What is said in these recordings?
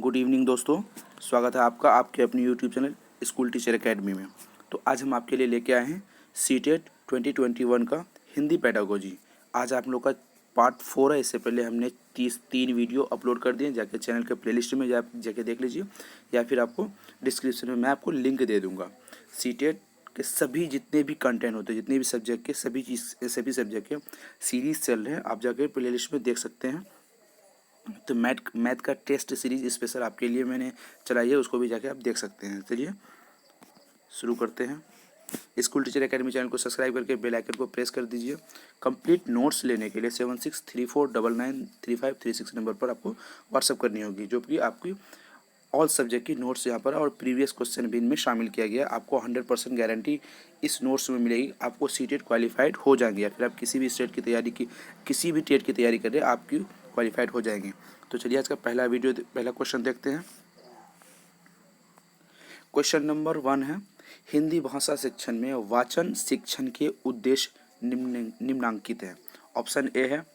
Good evening दोस्तों, स्वागत है आपका आपके अपने YouTube channel school teacher academy में। तो आज हम आपके लिए लेके आए हैं सीटेट 2021 का हिंदी पेडागोजी। आज आप लोग का पार्ट 4 है। इससे पहले हमने 3 वीडियो अपलोड कर दिए, जाके चैनल के प्लेलिस्ट में जाके देख लीजिए, या फिर आपको डिस्क्रिप्शन में मैं आपको लिंक दे दूँगा। सीटेट के सभी जितने भी कंटेंट होते हैं, जितने भी सब्जेक्ट के सभी सब्जेक्ट के सीरीज़ चल रहे हैं, आप जाके प्लेलिस्ट में देख सकते हैं। तो मैथ का टेस्ट सीरीज स्पेशल आपके लिए मैंने चलाई है, उसको भी जाके आप देख सकते हैं। चलिए शुरू करते हैं। स्कूल टीचर एकेडमी चैनल को सब्सक्राइब करके बेल आइकन को प्रेस कर दीजिए। कंप्लीट नोट्स लेने के लिए 7634993536 नंबर पर आपको व्हाट्सअप करनी होगी, जो कि आपकी ऑल सब्जेक्ट की नोट्स यहाँ पर और प्रीवियस क्वेश्चन भी इनमें शामिल किया गया है। आपको 100% गारंटी इस नोट्स में मिलेगी। आपको सीटेट क्वालिफाइड हो जाएंगे, या फिर आप किसी भी स्टेट की तैयारी की किसी भी टेट की तैयारी कर रहे हैं, आपकी क्वालिफाइड हो जाएंगे। तो चलिए आज का पहला क्वेश्चन देखते हैं। क्वेश्चन नंबर 1 है, हिंदी भाषा शिक्षण में वाचन शिक्षण के उद्देश्य निम्नांकित है। ऑप्शन ए है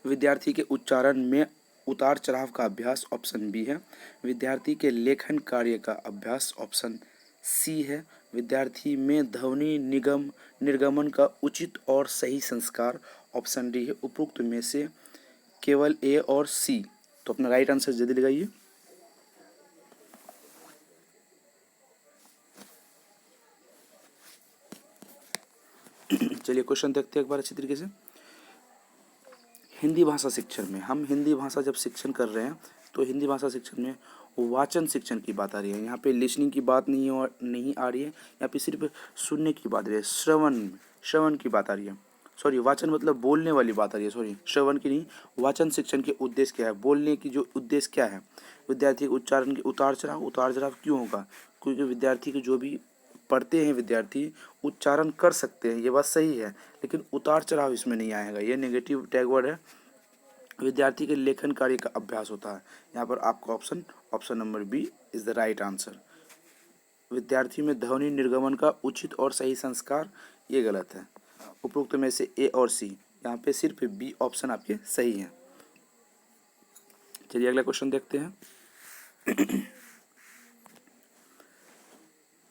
विद्यार्थी के उच्चारण में उतार चढ़ाव का अभ्यास। ऑप्शन बी है विद्यार्थी के लेखन कार्य का अभ्यास। ऑप्शन सी है विद्यार्थी में ध्वनि निगम निर्गमन का उचित और सही संस्कार। ऑप्शन डी है उपरोक्त में से केवल ए और सी। तो अपना राइट आंसर जल्दी लगाइए। चलिए क्वेश्चन देखते हैं एक बार अच्छी तरीके से। हिंदी भाषा शिक्षण में हम हिंदी भाषा जब शिक्षण कर रहे हैं, तो हिंदी भाषा शिक्षण में वाचन शिक्षण की बात आ रही है। यहाँ पे लिसनिंग की बात नहीं आ रही है, यहाँ पे सिर्फ सुनने की बात आ रही है, श्रवण की बात आ रही है। सॉरी, वाचन मतलब बोलने वाली बात आ रही है, सॉरी श्रवण की नहीं। वाचन शिक्षण के उद्देश्य क्या है, बोलने की जो उद्देश्य क्या है, विद्यार्थी के उच्चारण के उतार चढ़ाव क्यों होगा, क्योंकि विद्यार्थी के जो भी पढ़ते हैं विद्यार्थी उच्चारण कर सकते हैं, ये बात सही है, लेकिन उतार चढ़ाव इसमें नहीं आएगा, ये नेगेटिव टैग वर्ड है। विद्यार्थी के लेखन कार्य का अभ्यास होता है। यहाँ पर आपका option number B is the right answer. विद्यार्थी में ध्वनि निर्गमन का उचित और सही संस्कार, ये गलत है। उपरोक्त में से ए और सी, यहाँ पे सिर्फ बी ऑप्शन आपके सही है। चलिए अगला क्वेश्चन देखते हैं।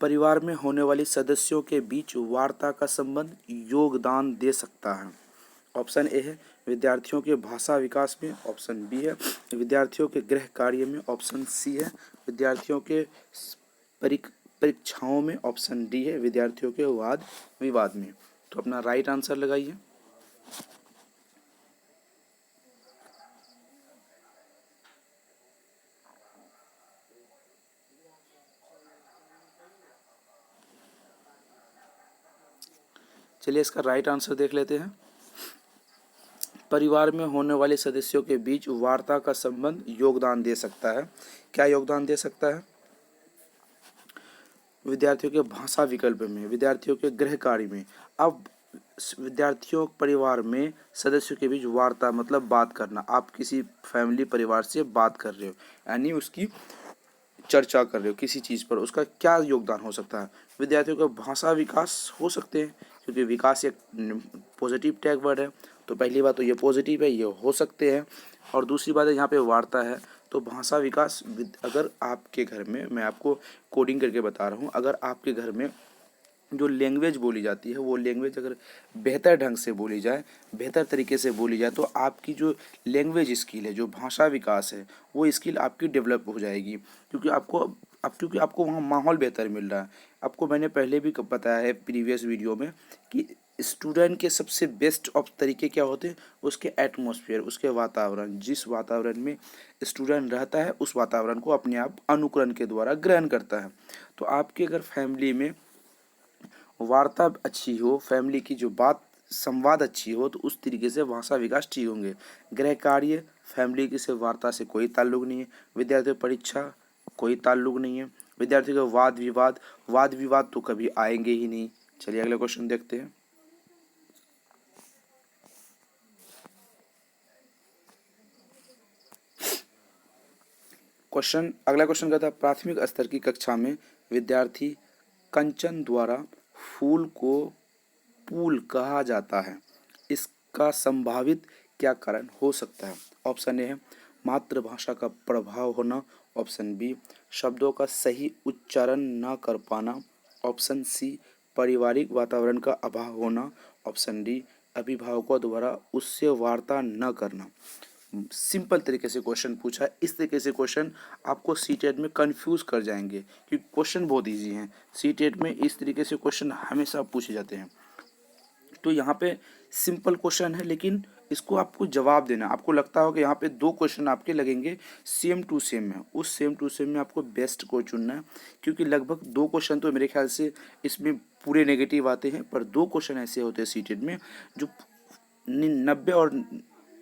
परिवार में होने वाली सदस्यों के बीच वार्ता का संबंध योगदान दे सकता है। ऑप्शन ए है विद्यार्थियों के भाषा विकास में। ऑप्शन बी है विद्यार्थियों के गृह कार्य में। ऑप्शन सी है विद्यार्थियों के परीक्षाओं में। ऑप्शन डी है विद्यार्थियों के वाद विवाद में। तो अपना राइट आंसर लगाइए। चलिए इसका राइट आंसर देख लेते हैं। परिवार में होने वाले सदस्यों के बीच वार्ता का संबंध योगदान दे सकता है। क्या योगदान दे सकता है? विद्यार्थियों के भाषा विकल्प में, विद्यार्थियों के गृह कार्य में। अब विद्यार्थियों परिवार में सदस्यों के बीच वार्ता मतलब बात करना। आप किसी फैमिली परिवार से बात कर रहे हो, यानी उसकी चर्चा कर रहे हो किसी चीज़ पर, उसका क्या योगदान हो सकता है? विद्यार्थियों का भाषा विकास हो सकते हैं, क्योंकि विकास एक पॉजिटिव टैग वर्ड है। तो पहली बात तो ये पॉजिटिव है, ये हो सकते हैं। और दूसरी बात है यहाँ पे वार्ता है, तो भाषा विकास। अगर आपके घर में, मैं आपको कोडिंग करके बता रहा हूँ, अगर आपके घर में जो लैंग्वेज बोली जाती है, वो लैंग्वेज अगर बेहतर ढंग से बोली जाए, बेहतर तरीके से बोली जाए, तो आपकी जो लैंग्वेज स्किल है, जो भाषा विकास है, वो स्किल आपकी डेवलप हो जाएगी। क्योंकि आपको वहाँ माहौल बेहतर मिल रहा है। आपको मैंने पहले भी बताया है प्रीवियस वीडियो में कि स्टूडेंट के सबसे बेस्ट ऑफ तरीके क्या होते हैं, उसके एटमॉस्फेयर, उसके वातावरण। जिस वातावरण में स्टूडेंट रहता है, उस वातावरण को अपने आप अनुकरण के द्वारा ग्रहण करता है। तो आपके अगर फैमिली में वार्ता अच्छी हो, फैमिली की जो बात संवाद अच्छी हो, तो उस तरीके से भाषा विकास ठीक होंगे। गृह कार्य फैमिली की से वार्ता से कोई ताल्लुक नहीं है। विद्यार्थी परीक्षा कोई ताल्लुक नहीं है। विद्यार्थी का वाद विवाद तो कभी आएंगे ही नहीं। चलिए अगला क्वेश्चन देखते हैं। अगला क्वेश्चन कहता है, प्राथमिक स्तर की कक्षा में विद्यार्थी कंचन द्वारा फूल को फूल कहा जाता है, इसका संभावित क्या कारण हो सकता है? ऑप्शन ए है मातृभाषा का प्रभाव होना, ऑप्शन बी शब्दों का सही उच्चारण न कर पाना, ऑप्शन सी पारिवारिक वातावरण का अभाव होना, ऑप्शन डी अभिभावकों द्वारा उससे वार्ता न करना। सिंपल तरीके से क्वेश्चन पूछा है। इस तरीके से क्वेश्चन आपको सीटेट में कंफ्यूज कर जाएंगे क्योंकि क्वेश्चन बहुत इजी हैं। सीटेट में इस तरीके से क्वेश्चन हमेशा पूछे जाते हैं। तो यहाँ पे सिंपल क्वेश्चन है लेकिन इसको आपको जवाब देना। आपको लगता हो कि यहाँ पे दो क्वेश्चन आपके लगेंगे सेम टू सेम है, उस सेम टू सेम में आपको बेस्ट को चुनना है क्योंकि लगभग दो क्वेश्चन तो मेरे ख्याल से इसमें पूरे नेगेटिव आते हैं, पर दो क्वेश्चन ऐसे होते हैं सीटेड में जो 90 और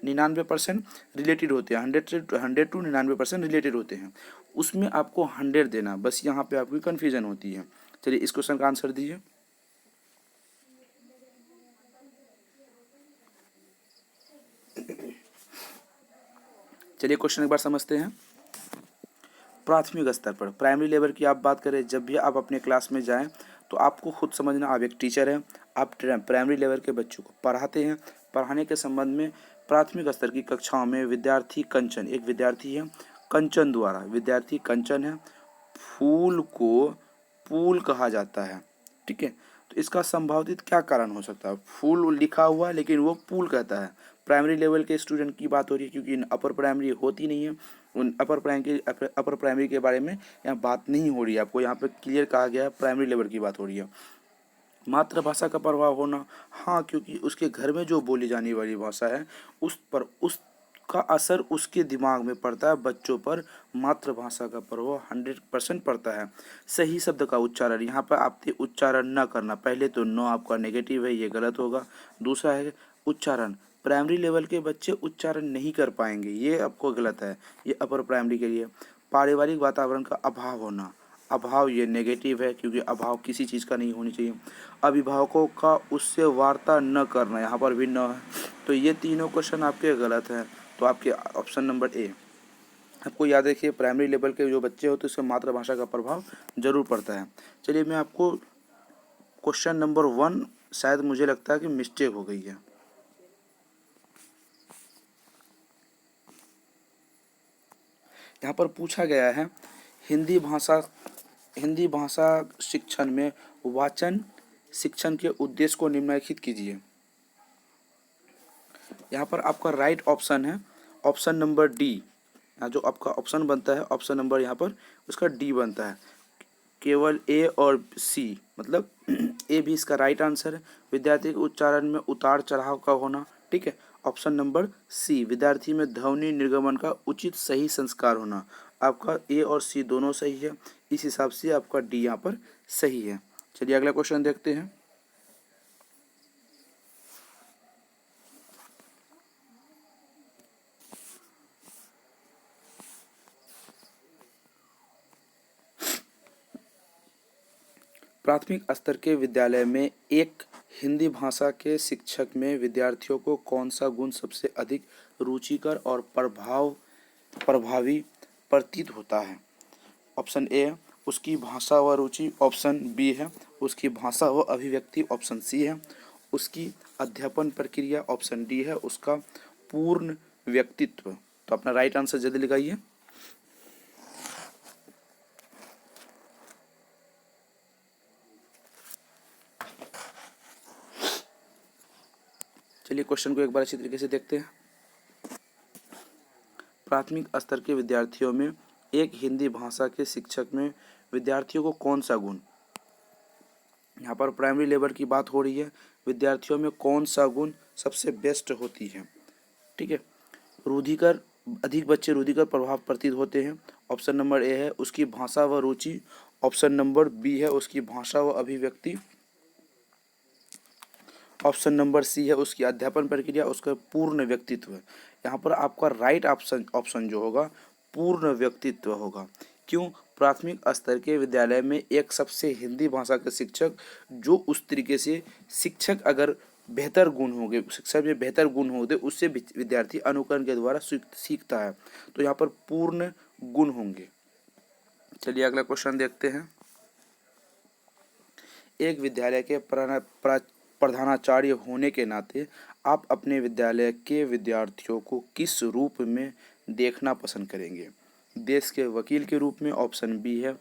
99% रिलेटेड होते हैं। 100 टू 99% रिलेटेड होते हैं, उसमें आपको 100 देना, बस यहाँ पे आपकी कन्फ्यूजन होती है। चलिए इस क्वेश्चन का आंसर दीजिए। चलिए क्वेश्चन एक बार समझते हैं। प्राथमिक स्तर पर प्राइमरी लेवल की आप बात करें, जब भी आप अपने क्लास में जाएं तो आपको खुद समझना, आप एक टीचर हैं, आप प्राइमरी लेवल के बच्चों को पढ़ाते हैं। पढ़ाने के संबंध में प्राथमिक स्तर की कक्षाओं में विद्यार्थी कंचन, एक विद्यार्थी है कंचन द्वारा, विद्यार्थी कंचन है, फूल को फूल कहा जाता है। ठीक है, तो इसका संभावित क्या कारण हो सकता है? फूल लिखा हुआ है लेकिन वो पुल कहता है। प्राइमरी लेवल के स्टूडेंट की बात हो रही है क्योंकि अपर प्राइमरी होती नहीं है, उन अपर प्राइमरी के बारे में यहाँ बात नहीं हो रही है। आपको यहाँ पे क्लियर कहा गया है प्राइमरी लेवल की बात हो रही है। मातृभाषा का प्रभाव होना, हाँ, क्योंकि उसके घर में जो बोली जाने वाली भाषा है उस पर उसका असर उसके दिमाग में पड़ता है, बच्चों पर मातृभाषा का प्रभाव 100% पड़ता है। सही शब्द का उच्चारण, यहाँ पर आपसे उच्चारण न करना, पहले तो नो आपका नेगेटिव है, ये गलत होगा। दूसरा है उच्चारण, प्राइमरी लेवल के बच्चे उच्चारण नहीं कर पाएंगे, ये आपको गलत है, ये अपर प्राइमरी के लिए। पारिवारिक वातावरण का अभाव होना, अभाव ये नेगेटिव है क्योंकि अभाव किसी चीज़ का नहीं होनी चाहिए। अभिभावकों का उससे वार्ता न करना, यहाँ पर भी न है, तो ये तीनों क्वेश्चन आपके गलत हैं। तो आपके ऑप्शन नंबर ए। आपको याद रखिए प्राइमरी लेवल के जो बच्चे होते हैं उससे मातृभाषा का प्रभाव जरूर पड़ता है। चलिए मैं आपको क्वेश्चन नंबर 1, शायद मुझे लगता है कि मिस्टेक हो गई है। यहाँ पर पूछा गया है हिंदी भाषा शिक्षण में वाचन शिक्षण के उद्देश्य को निम्नलिखित कीजिए। यहाँ पर आपका राइट ऑप्शन है ऑप्शन नंबर डी। यहाँ जो आपका ऑप्शन बनता है, ऑप्शन नंबर यहाँ पर उसका डी बनता है। केवल ए और सी, मतलब ए भी इसका राइट आंसर है। विद्यार्थी के उच्चारण में उतार चढ़ाव का होना, ठीक है। ऑप्शन नंबर सी, विद्यार्थी में ध्वनि निर्गमन का उचित सही संस्कार होना। आपका ए और सी दोनों सही है, इस हिसाब से आपका डी यहाँ पर सही है। चलिए अगला क्वेश्चन देखते हैं। प्राथमिक स्तर के विद्यालय में एक हिंदी भाषा के शिक्षक में विद्यार्थियों को कौन सा गुण सबसे अधिक रुचिकर और प्रभावी प्रतीत होता है? ऑप्शन ए है उसकी भाषा व रुचि, ऑप्शन बी है उसकी भाषा व अभिव्यक्ति, ऑप्शन सी है उसकी अध्यापन प्रक्रिया, ऑप्शन डी है उसका पूर्ण व्यक्तित्व। तो अपना राइट आंसर जल्दी लगाइए। चलिए क्वेश्चन को एक बार अच्छी तरीके से देखते हैं। प्राथमिक स्तर के विद्यार्थियों में एक हिंदी भाषा के शिक्षक में विद्यार्थियों को कौन सा गुण, यहाँ पर प्राइमरी लेवल की बात हो रही है, विद्यार्थियों में कौन सा गुण सबसे बेस्ट होती है? ठीक है, रुधिकर, अधिक बच्चे रुधिकर प्रभाव प्रतीत होते हैं। ऑप्शन नंबर ए है उसकी भाषा व रुचि, ऑप्शन नंबर बी है उसकी भाषा व अभिव्यक्ति, ऑप्शन नंबर सी है उसकी अध्यापन प्रक्रिया, उसका पूर्ण व्यक्तित्व। यहाँ पर आपका राइट ऑप्शन जो होगा पूर्ण व्यक्तित्व होगा। क्यों? प्राथमिक स्तर के विद्यालय में एक सबसे हिंदी भाषा के शिक्षक जो उस तरीके से शिक्षक अगर बेहतर गुण होंगे, शिक्षा में बेहतर गुण होंगे, उससे विद्यार्थी अनुकरण के द्वारा सीखता है, तो यहाँ पर पूर्ण गुण होंगे। चलिए अगला क्वेश्चन देखते हैं। एक विद्यालय के प्रधानाचार्य होने के नाते आप अपने विद्यालय के विद्यार्थियों को किस रूप में देखना पसंद करेंगे? देश के वकील के रूप में, ऑप्शन बी है।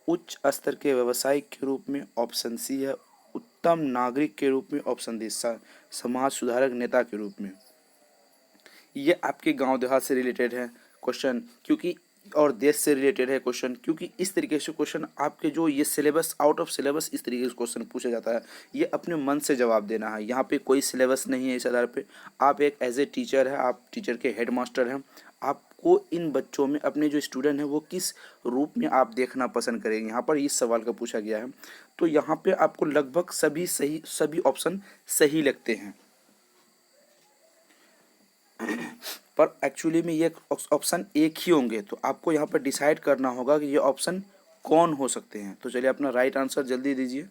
उच्च स्तर के व्यवसायिक के रूप में, ऑप्शन सी है। उत्तम नागरिक के रूप में, ऑप्शन डी समाज सुधारक नेता के रूप में। ये आपके गांव देहात से रिलेटेड है क्वेश्चन, क्योंकि और देश से रिलेटेड है क्वेश्चन, क्योंकि इस तरीके से क्वेश्चन आपके जो ये सिलेबस, आउट ऑफ सिलेबस इस तरीके से क्वेश्चन पूछा जाता है। ये अपने मन से जवाब देना है, यहाँ पे कोई सिलेबस नहीं है। इस आधार पे आप एक एज ए टीचर है, आप टीचर के हेड मास्टर हैं, आपको इन बच्चों में अपने जो स्टूडेंट हैं वो किस रूप में आप देखना पसंद करेंगे, यहाँ पर इस सवाल का पूछा गया है। तो यहाँ पे आपको लगभग सभी ऑप्शन सही लगते हैं, पर एक्चुअली में ये ऑप्शन एक ही होंगे। तो आपको यहाँ पर डिसाइड करना होगा कि ये ऑप्शन कौन हो सकते हैं। तो चलिए अपना राइट आंसर जल्दी दीजिए।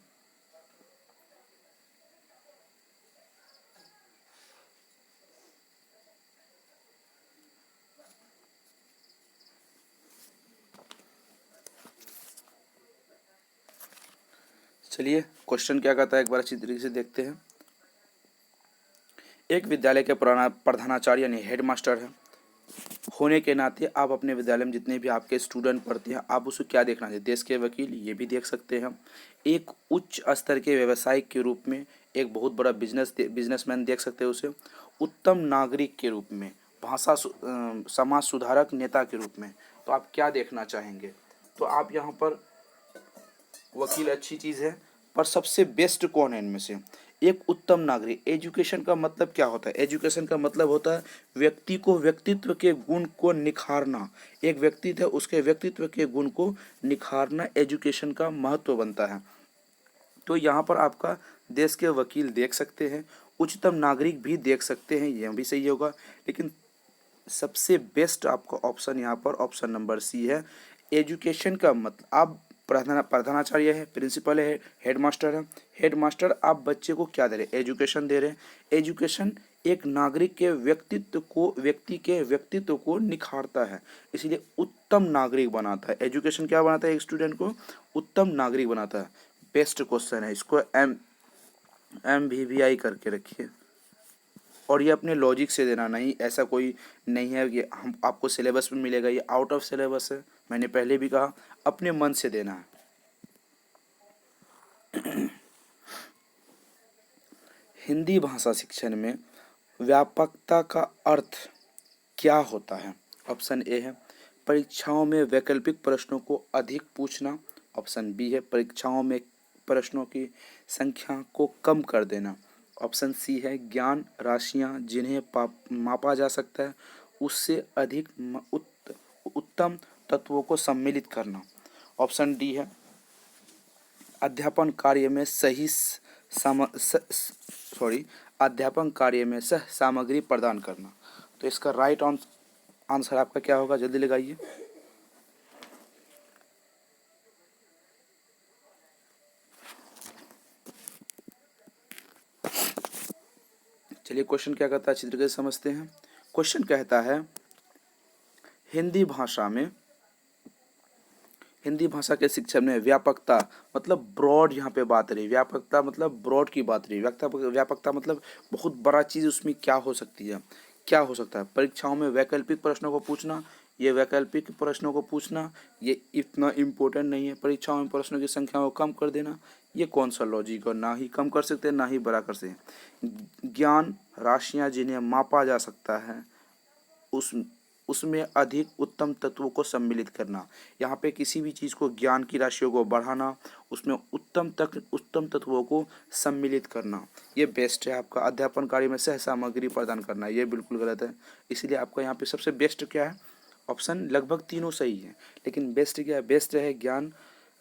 चलिए क्वेश्चन क्या कहता है एक बार अच्छी तरीके से देखते हैं। एक विद्यालय के प्रधानाचार्य यानी हेड मास्टर है होने के नाते आप अपने विद्यालय में जितने भी आपके स्टूडेंट पढ़ते हैं, आप उसको क्या देखना चाहिए? देश के वकील, ये भी देख सकते हैं। एक उच्च स्तर के व्यवसायिक के रूप में, एक बहुत बड़ा बिजनेसमैन देख सकते हैं उसे। उत्तम नागरिक के रूप में, समाज सुधारक नेता के रूप में। तो आप क्या देखना चाहेंगे? तो आप यहाँ पर वकील अच्छी चीज़ है, पर सबसे बेस्ट कौन है इनमें से? एक उत्तम नागरिक। एजुकेशन का मतलब क्या होता है? एजुकेशन का मतलब होता है व्यक्ति को व्यक्तित्व के गुण को निखारना। एक व्यक्ति है, उसके व्यक्तित्व के गुण को निखारना एजुकेशन का महत्व बनता है। तो यहाँ पर आपका देश के वकील देख सकते हैं, उच्चतम नागरिक भी देख सकते हैं, यह भी सही होगा। लेकिन सबसे बेस्ट आपका ऑप्शन यहाँ पर ऑप्शन नंबर सी है। एजुकेशन का मतलब आप प्रधानाचार्य है, प्रिंसिपल है, हेड मास्टर है। हेड मास्टर आप बच्चे को क्या दे रहे हैं? एजुकेशन दे रहे हैं। एजुकेशन एक नागरिक के व्यक्ति के व्यक्तित्व को निखारता है, इसलिए उत्तम नागरिक बनाता है। एजुकेशन क्या बनाता है? एक स्टूडेंट को उत्तम नागरिक बनाता है। बेस्ट क्वेश्चन है, इसको MVVI करके रखिए। और ये अपने लॉजिक से देना, नहीं ऐसा कोई नहीं है कि हम आपको सिलेबस में मिलेगा, ये आउट ऑफ सिलेबस है। मैंने पहले भी कहा, अपने मन से देना है। हिंदी भाषा शिक्षण में व्यापकता का अर्थ क्या होता है? ऑप्शन ए है परीक्षाओं में वैकल्पिक प्रश्नों को अधिक पूछना। ऑप्शन बी है परीक्षाओं में प्रश्नों की संख्या को कम कर देना। ऑप्शन सी है ज्ञान राशियां जिन्हें मापा जा सकता है उससे अधिक उत्तम तत्वों को सम्मिलित करना। ऑप्शन डी है अध्यापन कार्य में अध्यापन कार्य में सह सामग्री प्रदान करना। तो इसका राइट आंसर आपका क्या होगा? जल्दी लगाइए। चलिए क्वेश्चन क्या कहता है अच्छी तरीके से समझते हैं। क्वेश्चन कहता है हिंदी भाषा के शिक्षण में व्यापकता मतलब ब्रॉड, यहाँ पे बात रही व्यापकता मतलब ब्रॉड की बात रही। व्यापकता मतलब बहुत बड़ा चीज़, उसमें क्या हो सकती है, क्या हो सकता है? परीक्षाओं में वैकल्पिक प्रश्नों को पूछना, ये वैकल्पिक प्रश्नों को पूछना ये इतना इम्पोर्टेंट नहीं है। परीक्षाओं में प्रश्नों की संख्या को कम कर देना, ये कौन सा लॉजिक? और ना ही कम कर सकते ना ही बड़ा कर सकते। ज्ञान राशियाँ जिन्हें मापा जा सकता है उसमें अधिक उत्तम तत्वों को सम्मिलित करना। यहाँ पे किसी भी चीज़ को, ज्ञान की राशियों को बढ़ाना, उसमें उत्तम तत्वों को सम्मिलित करना, ये बेस्ट है आपका। अध्यापन कार्य में सह सामग्री प्रदान करना, ये बिल्कुल गलत है। इसलिए आपका यहाँ पे सबसे बेस्ट क्या है? ऑप्शन लगभग तीनों सही है, लेकिन बेस्ट क्या है? बेस्ट है ज्ञान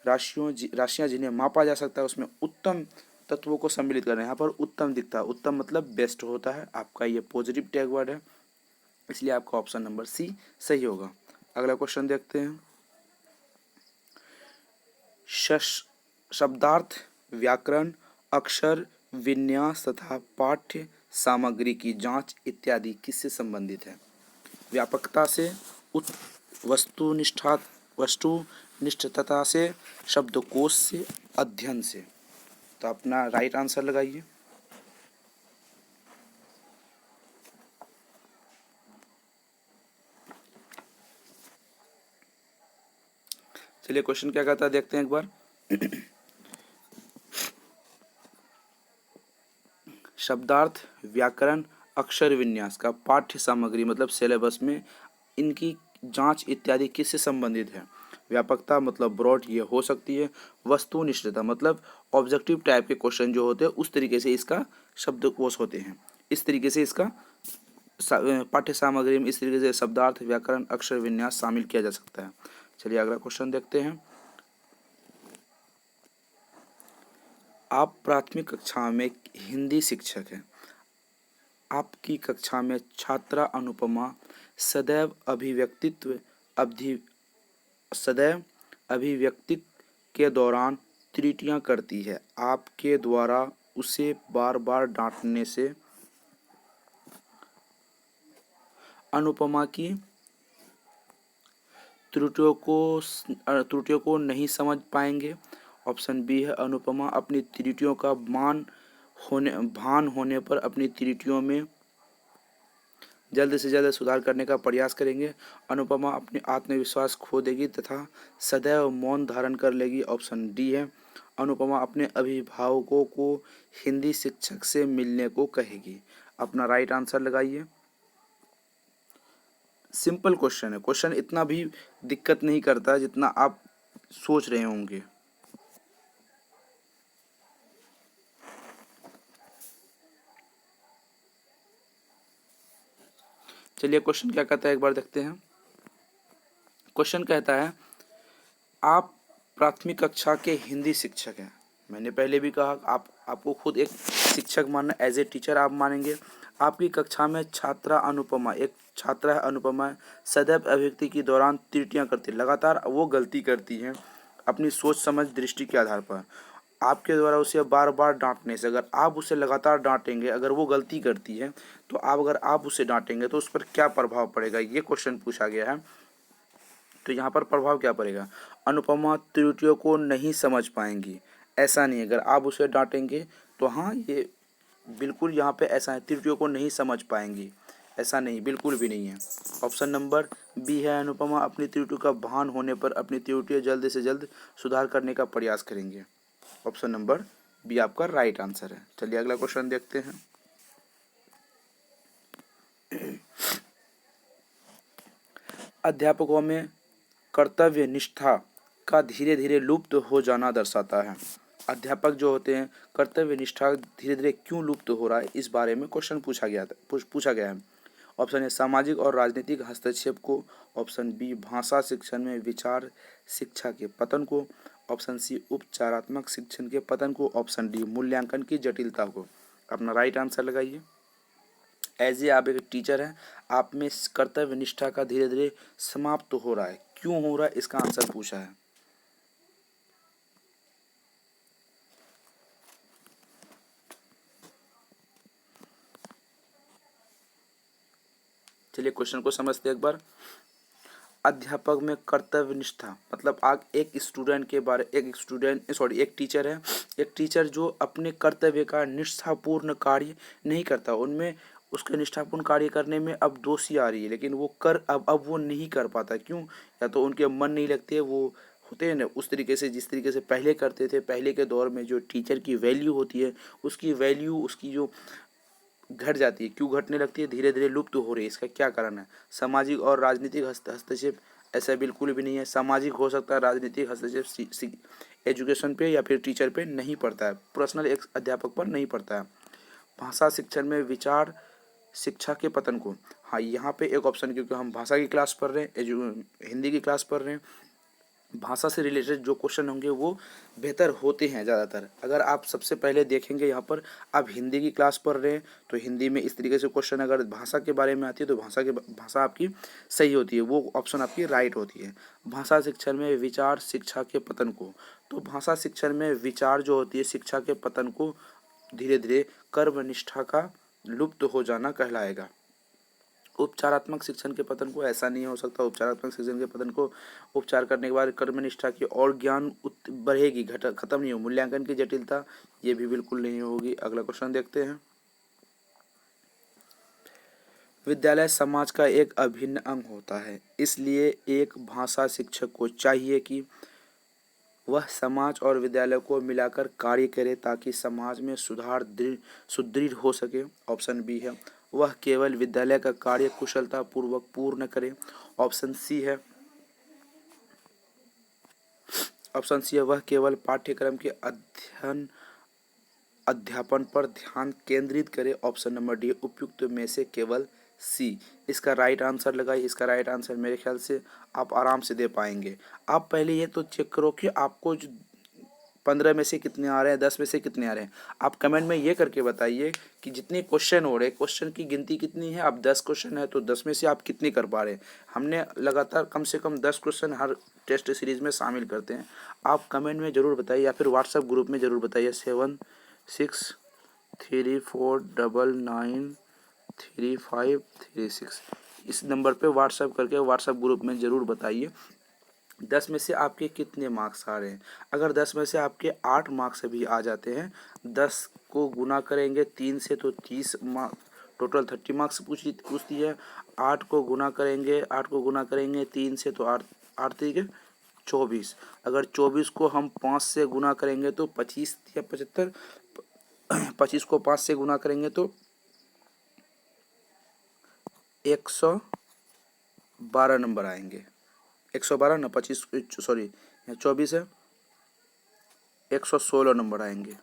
राशियाँ जिन्हें मापा जा सकता है उसमें उत्तम तत्वों को सम्मिलित करना। यहाँ पर उत्तम दिखता है, उत्तम मतलब बेस्ट होता है आपका, ये पॉजिटिव टैग वर्ड है, इसलिए आपका ऑप्शन नंबर सी सही होगा। अगला क्वेश्चन देखते हैं। शब्दार्थ, व्याकरण, अक्षर विन्यास तथा पाठ्य सामग्री की जांच इत्यादि किससे संबंधित है? व्यापकता से, वस्तुनिष्ठता से, शब्दकोश से, अध्ययन से। तो अपना राइट आंसर लगाइए। चलिए क्वेश्चन क्या कहता है देखते हैं एक बार। शब्दार्थ, व्याकरण, अक्षर विन्यास का पाठ्य सामग्री मतलब सिलेबस में इनकी जांच इत्यादि किससे संबंधित है। व्यापकता मतलब ब्रॉड ये हो सकती है। वस्तुनिष्ठता मतलब ऑब्जेक्टिव टाइप के क्वेश्चन जो होते हैं उस तरीके से इसका शब्दकोश होते हैं। इस तरीके से इसका पाठ्य सामग्री में इस तरीके से शब्दार्थ, व्याकरण, अक्षर विन्यास शामिल किया जा सकता है। चलिए अगला क्वेश्चन देखते हैं। आप प्राथमिक कक्षा में हिंदी शिक्षक हैं। आपकी कक्षा में छात्रा अनुपमा सदैव अभिव्यक्ति सदैव अभिव्यक्ति के दौरान त्रुटियां करती है। आपके द्वारा उसे बार बार डांटने से अनुपमा की त्रुटियों को नहीं समझ पाएंगे। ऑप्शन बी है अनुपमा अपनी त्रुटियों का भान होने पर अपनी त्रुटियों में जल्द से जल्द सुधार करने का प्रयास करेंगे। अनुपमा अपनी आत्मविश्वास खो देगी तथा सदैव मौन धारण कर लेगी। ऑप्शन डी है अनुपमा अपने अभिभावकों को हिंदी शिक्षक से मिलने को कहेगी। अपना राइट आंसर लगाइए। सिंपल क्वेश्चन है, क्वेश्चन इतना भी दिक्कत नहीं करता जितना आप सोच रहे होंगे। चलिए क्वेश्चन क्या कहता है एक बार देखते हैं। क्वेश्चन कहता है आप प्राथमिक कक्षा के हिंदी शिक्षक हैं। मैंने पहले भी कहा आपको खुद एक शिक्षक मानना, एज ए टीचर आप मानेंगे। आपकी कक्षा में छात्रा अनुपमा, एक छात्रा है अनुपमा, सदैव अभिव्यक्ति के दौरान त्रुटियां करती है, लगातार वो गलती करती है अपनी सोच समझ दृष्टि के आधार पर। आपके द्वारा उसे बार बार डांटने से, अगर आप उसे लगातार डांटेंगे, अगर वो गलती करती है तो अगर आप उसे डांटेंगे तो उस पर क्या प्रभाव पड़ेगा, ये क्वेश्चन पूछा गया है। तो यहाँ पर प्रभाव क्या पड़ेगा, अनुपमा त्रुटियों को नहीं समझ पाएंगी। ऐसा नहीं, अगर आप उसे डांटेंगे तो हाँ ये बिल्कुल यहाँ पे ऐसा है, त्रुटियों को नहीं समझ पाएंगी, ऐसा नहीं, बिल्कुल भी नहीं है। ऑप्शन नंबर बी है अनुपमा अपनी त्रुटियों का भान होने पर अपनी त्रुटियां जल्द से जल्द सुधार करने का प्रयास करेंगे। ऑप्शन नंबर बी आपका राइट आंसर है। चलिए अगला क्वेश्चन देखते हैं। अध्यापकों में कर्तव्य निष्ठा का धीरे धीरे लुप्त हो जाना दर्शाता है। अध्यापक जो होते हैं कर्तव्य निष्ठा धीरे धीरे क्यों लुप्त हो रहा है, इस बारे में क्वेश्चन पूछा गया है। ऑप्शन ए सामाजिक और राजनीतिक हस्तक्षेप को। ऑप्शन बी भाषा शिक्षण में विचार शिक्षा के पतन को। ऑप्शन सी उपचारात्मक शिक्षण के पतन को। ऑप्शन डी मूल्यांकन की जटिलता को। अपना राइट आंसर लगाइए। एज ए आप एक टीचर हैं, आप में कर्तव्य निष्ठा का धीरे धीरे समाप्त हो रहा है, क्यों हो रहा है इसका आंसर पूछा है। चलिए क्वेश्चन को समझते हैं एक बार। अध्यापक में कर्तव्य निष्ठा मतलब आप एक टीचर है, एक टीचर जो अपने कर्तव्य का निष्ठापूर्ण कार्य नहीं करता, उनमें उसके निष्ठापूर्ण कार्य करने में अब दोषी आ रही है, लेकिन वो अब वो नहीं कर पाता, क्यों, या तो उनके मन नहीं लगते, वो होते हैं ना उस तरीके से जिस तरीके से पहले करते थे। पहले के दौर में जो टीचर की वैल्यू होती है, उसकी वैल्यू उसकी जो घट जाती है, क्यों घटने लगती है, धीरे धीरे लुप्त हो रही है। इसका क्या कारण है, सामाजिक और राजनीतिक हस्तक्षेप। ऐसा बिल्कुल भी नहीं है, सामाजिक हो सकता है, राजनीतिक हस्तक्षेप एजुकेशन पे या फिर टीचर पे नहीं पड़ता है, पर्सनल एक अध्यापक पर नहीं पड़ता है। भाषा शिक्षण में विचार शिक्षा के पतन को, हाँ यहाँ पे एक ऑप्शन, क्योंकि हम भाषा की क्लास पढ़ रहे हैं, हिंदी की क्लास पढ़ रहे हैं, भाषा से रिलेटेड जो क्वेश्चन होंगे वो बेहतर होते हैं ज़्यादातर। अगर आप सबसे पहले देखेंगे यहाँ पर, आप हिंदी की क्लास पढ़ रहे हैं तो हिंदी में इस तरीके से क्वेश्चन अगर भाषा के बारे में आती है तो भाषा आपकी सही होती है, वो ऑप्शन आपकी राइट होती है। भाषा शिक्षण में विचार शिक्षा के पतन को, तो भाषा शिक्षण में विचार जो होती है शिक्षा के पतन को धीरे धीरे कर्मनिष्ठा का लुप्त हो जाना कहलाएगा। उपचारात्मक शिक्षण के पतन को, ऐसा नहीं हो सकता, उपचारात्मक शिक्षण के पतन को उपचार करने के बाद कर्मनिष्ठा की और ज्ञान बढ़ेगी, खत्म नहीं हो। मूल्यांकन की जटिलता, ये भी बिल्कुल नहीं होगी। अगला क्वेश्चन देखते हैं। विद्यालय समाज का एक अभिन्न अंग होता है, इसलिए एक भाषा शिक्षक को चाहिए कि वह समाज और विद्यालय को मिलाकर कार्य करे ताकि समाज में सुदृढ़ हो सके। ऑप्शन बी है वह केवल विद्यालय का कार्य कुशलता पूर्वक पूर्ण करे। ऑप्शन सी है वह केवल पाठ्यक्रम के अध्यापन पर ध्यान केंद्रित करे। ऑप्शन नंबर डी उपयुक्त में से केवल सी इसका राइट आंसर लगाइए। इसका राइट आंसर मेरे ख्याल से आप आराम से दे पाएंगे। आप पहले ये तो चेक करो कि आपको 15 में से कितने आ रहे हैं, 10 में से कितने आ रहे हैं। आप कमेंट में ये करके बताइए कि जितने क्वेश्चन हो रहे हैं, क्वेश्चन की गिनती कितनी है। आप 10 क्वेश्चन है तो 10 में से आप कितने कर पा रहे हैं। हमने लगातार कम से कम 10 क्वेश्चन हर टेस्ट सीरीज में शामिल करते हैं। आप कमेंट में ज़रूर बताइए या फिर व्हाट्सएप ग्रुप में ज़रूर बताइए 7634993536 इस नंबर पे व्हाट्सएप करके व्हाट्सएप ग्रुप में ज़रूर बताइए 10 में से आपके कितने मार्क्स आ रहे हैं। अगर 10 में से आपके 8 मार्क्स भी आ जाते हैं, 10 को गुना करेंगे 3 से तो 30 मार्क्स, टोटल 30 मार्क्स पूछती है। 8 को गुना करेंगे 3 से तो 8 3 के 24। अगर 24 को हम 5 से गुना करेंगे तो 25 या 75। 25 को 5 से गुना करेंगे तो 112 नंबर आएंगे। 112 ना 25 सॉरी 24 है 116 नंबर आएंगे।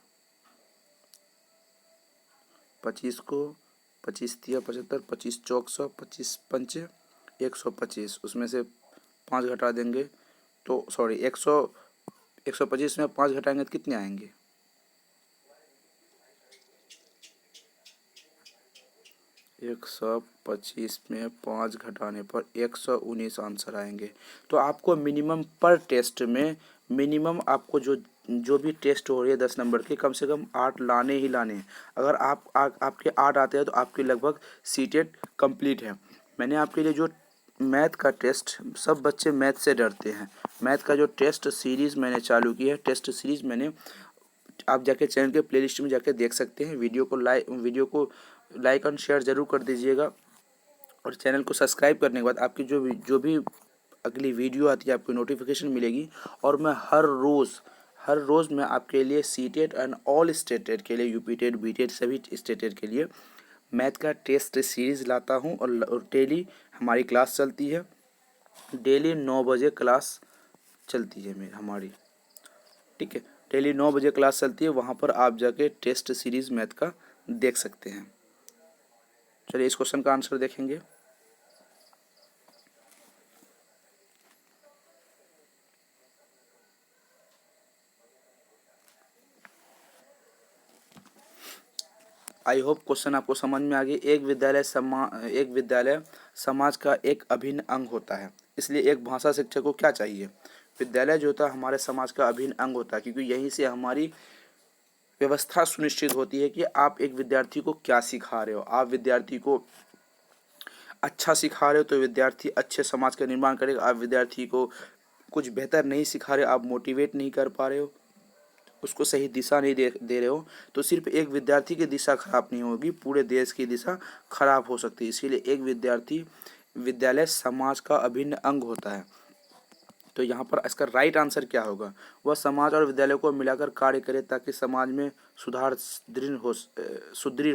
25 को 25 तिया 75 25 चौक 100 25 पंचे 125 उसमें से 5 घटा देंगे तो सॉरी 125 में 5 घटाएंगे तो कितने आएंगे। 125 में 5 घटाने पर 119 आंसर आएंगे। तो आपको मिनिमम पर टेस्ट में मिनिमम आपको जो भी टेस्ट हो रही है 10 नंबर के कम से कम 8 लाने ही लाने हैं। अगर आपके 8 आते हैं तो आपके लगभग सीटेट कंप्लीट है। मैंने आपके लिए जो मैथ का टेस्ट, सब बच्चे मैथ से डरते हैं, मैथ का जो टेस्ट सीरीज़ मैंने चालू की है, टेस्ट सीरीज़ मैंने आप जाके चैनल के प्लेलिस्ट में जाके देख सकते हैं। वीडियो को लाइक और शेयर ज़रूर कर दीजिएगा और चैनल को सब्सक्राइब करने के बाद आपकी जो भी अगली वीडियो आती है आपको नोटिफिकेशन मिलेगी। और मैं हर रोज़ मैं आपके लिए सीटेट एंड ऑल स्टेटेड के लिए यूपी टेट बी टेट सभी स्टेटेड के लिए मैथ का टेस्ट सीरीज़ लाता हूँ। और डेली हमारी क्लास चलती है, डेली 9 बजे क्लास चलती है हमारी, ठीक है। डेली 9 बजे क्लास चलती है, वहाँ पर आप जाके टेस्ट सीरीज़ मैथ का देख सकते हैं। चलिए इस क्वेश्चन का आंसर देखेंगे। आई होप क्वेश्चन आपको समझ में आ गई। एक विद्यालय समाज का एक अभिन्न अंग होता है, इसलिए एक भाषा शिक्षक को क्या चाहिए। विद्यालय जो होता है हमारे समाज का अभिन्न अंग होता है, क्योंकि यहीं से हमारी व्यवस्था सुनिश्चित होती है कि आप एक विद्यार्थी को क्या सिखा रहे हो। आप विद्यार्थी को अच्छा सिखा रहे हो तो विद्यार्थी अच्छे समाज का निर्माण करेगा। आप विद्यार्थी को कुछ बेहतर नहीं सिखा रहे हो, आप मोटिवेट नहीं कर पा रहे हो, उसको सही दिशा नहीं दे रहे हो, तो सिर्फ एक विद्यार्थी की दिशा खराब नहीं होगी, पूरे देश की दिशा खराब हो सकती है। इसीलिए एक विद्यालय समाज का अभिन्न अंग होता है। तो यहाँ पर इसका राइट आंसर क्या होगा, वह समाज और विद्यालय को मिलाकर कार्य करे ताकि समाज में सुदृढ़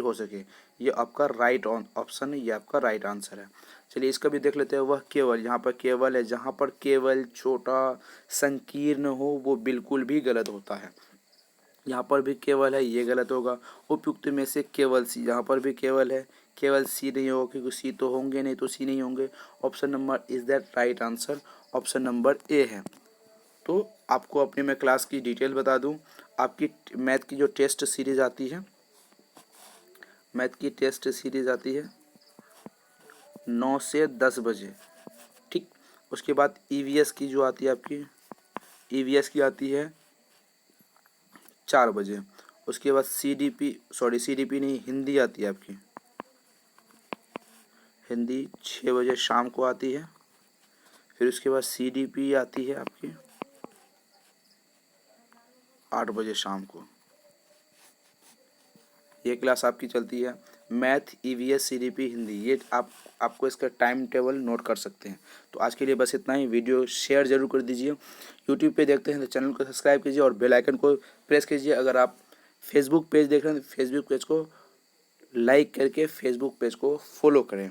हो सके। ये आपका राइट ऑप्शन है, ये आपका राइट आंसर है। चलिए इसका भी देख लेते हैं। वह केवल, यहाँ पर केवल है, जहाँ पर केवल छोटा संकीर्ण हो वो बिल्कुल भी गलत होता है। यहाँ पर भी केवल है, ये गलत होगा। उपयुक्त में से केवल सी, यहाँ पर भी केवल है, केवल सी नहीं होगा क्योंकि सी तो होंगे नहीं, तो सी नहीं होंगे। Option number is that right answer, option number A है। तो आपको अपने मैं क्लास की डिटेल बता दूं, आपकी मैथ की जो टेस्ट सीरीज आती है, मैथ की टेस्ट सीरीज आती है 9 से 10 बजे, ठीक। उसके बाद ईवीएस की जो आती है आपकी, ईवीएस की आती है 4 बजे। उसके बाद सीडीपी नहीं, हिंदी आती है आपकी, हिंदी 6 बजे शाम को आती है। फिर उसके बाद सीडीपी आती है आपकी 8 बजे शाम को। ये क्लास आपकी चलती है मैथ ईवीएस सीडीपी हिंदी। ये आपको इसका टाइम टेबल नोट कर सकते हैं। तो आज के लिए बस इतना ही। वीडियो शेयर जरूर कर दीजिए। यूट्यूब पे देखते हैं तो चैनल को सब्सक्राइब कीजिए और बेल आइकन को प्रेस कीजिए। अगर आप फेसबुक पेज देख रहे हैं तो फेसबुक पेज को लाइक करके फेसबुक पेज को फॉलो करें।